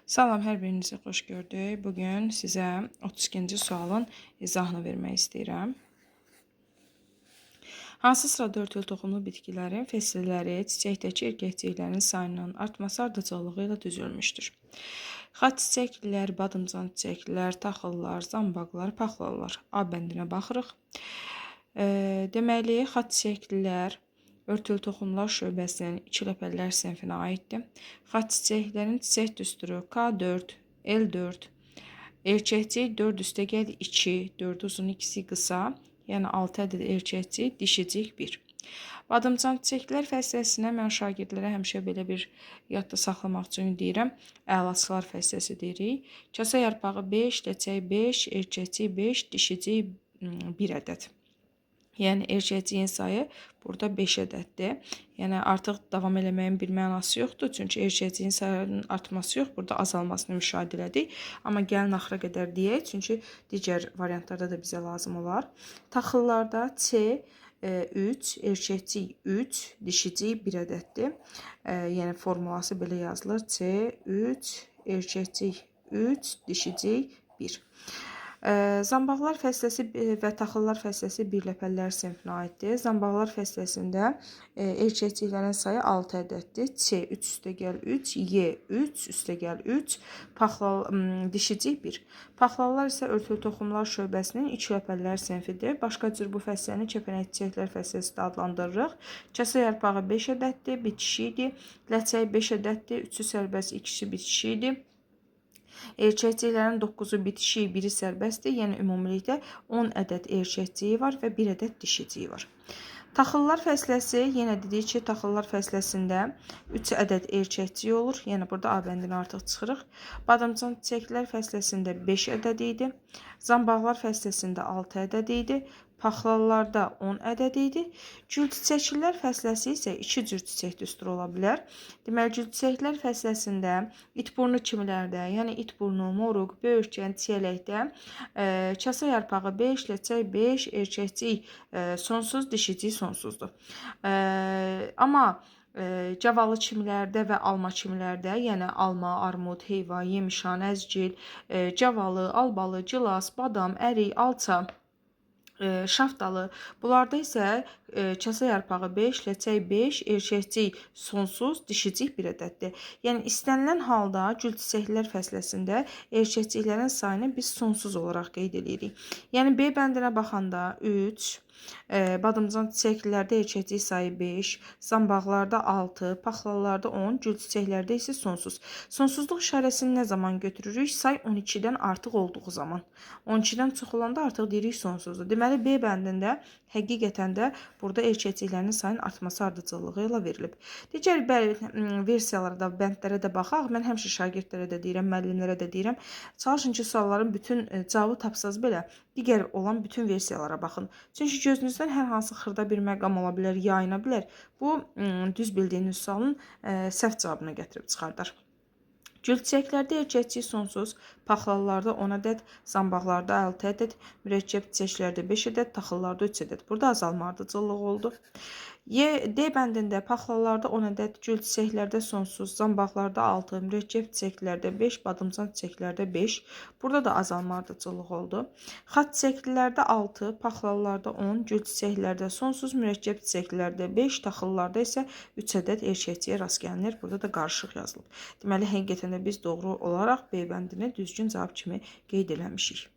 Salam, hər birinizi xoş gördük. Bugün sizə 32-ci sualın izahını vermək istəyirəm. Hansı sırada örtülü toxumlu bitkilərin fəsilləri çiçəkdəki erkəkçiklərin sayının artması ardıcıllığı ilə düzülmüşdür? Xaç çiçəklilər, badımcan çiçəklər, taxıllar, zambaqlar, paxlallar. A bəndinə baxırıq. Deməli, xaç çiçəklilər örtülü toxumlar şöbəsinin ikiləpəllər sinfinə aiddir. Xaç çiçəklərin çiçək düsturu K4, L4, erkəkçik 4 üstə gəl 2, 4 uzun, ikisi qısa, yəni 6 ədəd erkəkçik, dişicik 1. Badımcan çiçəklər fəsilləsinə mən şagirdlərə həmişə belə bir yadda saxlamaq üçün deyirəm. Əlaçılar fəsilləsi deyirik. Kasa yarpağı 5, ləçək 5, erkəkçik 5, dişicik 1 ədəd. Yəni erkəkciyin sayı burada 5 ədəddir. Yəni artıq davam eləməyin bir mənası yoxdur. Çünki erkəkciyin sayının artması yox, burada azalmasını müşahidə elədik. Amma gəlin axıra qədər deyək, çünki digər variantlarda da bizə lazım olar. Taxıllarda C 3, erkəkcik 3, dişicik 1 ədəddir. Yəni formulası belə yazılır. C 3, erkəkcik 3, dişicik 1. Zambaqlar fəsləsi və taxıllar fəsləsi birləpəllər sinfinə aiddir. Zambaqlar fəsləsində erkəkçiklərin sayı 6 ədəddir. C 3 üstə gəl 3, Y 3 üstə gəl 3, dişicik 1. Paxlallar isə örtülü toxumlar şöbəsinin ikiləpəllər sinfidir. Başqa cür bu fəsləni kəpənək çiçəklər fəsləsi də adlandırırıq. Kasa yarpağı 5 ədəddir, bitişikdir. Ləçək 5 ədəddir, 3-ü sərbəst, 2-si bitişikdir. Erkəkçiklərin 9-u bitişik, 1-i sərbəstdir. Yəni ümumilikdə 10 ədəd erkəkciyi var və 1 ədəd dişiciyi var. Taxıllar fəsləsi, yenə dedik ki, taxıllar fəsləsində 3 ədəd erkəkciyi olur. Yəni burada A bəndini artıq çıxırıq. Badımcan çiçəklər fəsləsində 5 ədəd idi. Zambaqlar fəsləsində 6 ədəd idi. Paxlallarda 10 ədəd idi. Gül çiçəklər fəsləsi isə 2 cür çiçək düsturu ola bilər. Deməli, gül çiçəklər fəsləsində itburnu kimilərdə, yəni itburnu, moruq, böyürtkən, çiyələkdə kasa yarpağı 5, ləçək 5, erkəkcik sonsuz, dişicik sonsuzdur. Amma cavalı çimlərdə və alma çimlərdə, yəni alma, armud, heyva, yemişan, əzgil, cavalı, albalı, gilas, badam, ərik, alça, şaftalı. Bunlarda isə kasa yarpağı 5, ləçək 5, erkəkcik sonsuz, dişicik 1 ədəddir. Yəni istənilən halda gül çiçəklər fəsləsində erkəkciklərin sayını biz sonsuz olaraq qeyd edirik. Yəni B bəndinə baxanda 3, badımcan çiçəklərdə erkəkcik sayı 5, zambaqlarda 6, paxlallarda 10, gül çiçəklərdə isə sonsuz. Sonsuzluq işarəsini nə zaman götürürük? Say 12-dən artıq olduğu zaman. 12-dən çox olanda artıq deyirik sonsuzdur. Deməli, B bəndində həqiqətən də burada erkəkciklərin sayının artması ardıcıllığı ilə verilib. Digər versiyalara da, bəndlərə də baxaq. Mən həmişə şagirdlərə də deyirəm, müəllimlərə də deyirəm. Çalışın ki, sualların bütün cavabı tapsaz belə digər olan bütün versiyalara baxın. Çünki gözünüzdən hər hansı xırda bir məqam ola bilər, yayına bilər. Bu, düz bildiyiniz sualın səhv cavabını gətirib çıxardar. Gül çiçəklərdə erkəkcik sonsuz, paxlallarda 10 ədəd, zambaqlarda 6 ədəd, mürəkkəb çiçəklərdə 5 ədəd, taxıllarda 3 ədəd. Burada azalma ardıcıllığı oldu. D bəndində paxlallarda 10 ədəd, gül çiçəklərdə sonsuz, zambaqlarda 6, mürəkkəb çiçəklərdə 5, badımcan çiçəklərdə 5. Burada da azalma ardıcıllığı oldu. Xaç çiçəklərdə 6, paxlallarda 10, gül çiçəklərdə sonsuz, mürəkkəb çiçəklərdə 5, taxıllarda isə 3 ədəd erkəkciyə rast gəlinir. Burada da qarışıq yazılıb. Deməli, həqiqətən də biz doğru olaraq B bəndini düzgün cavab kimi qeyd eləmişik.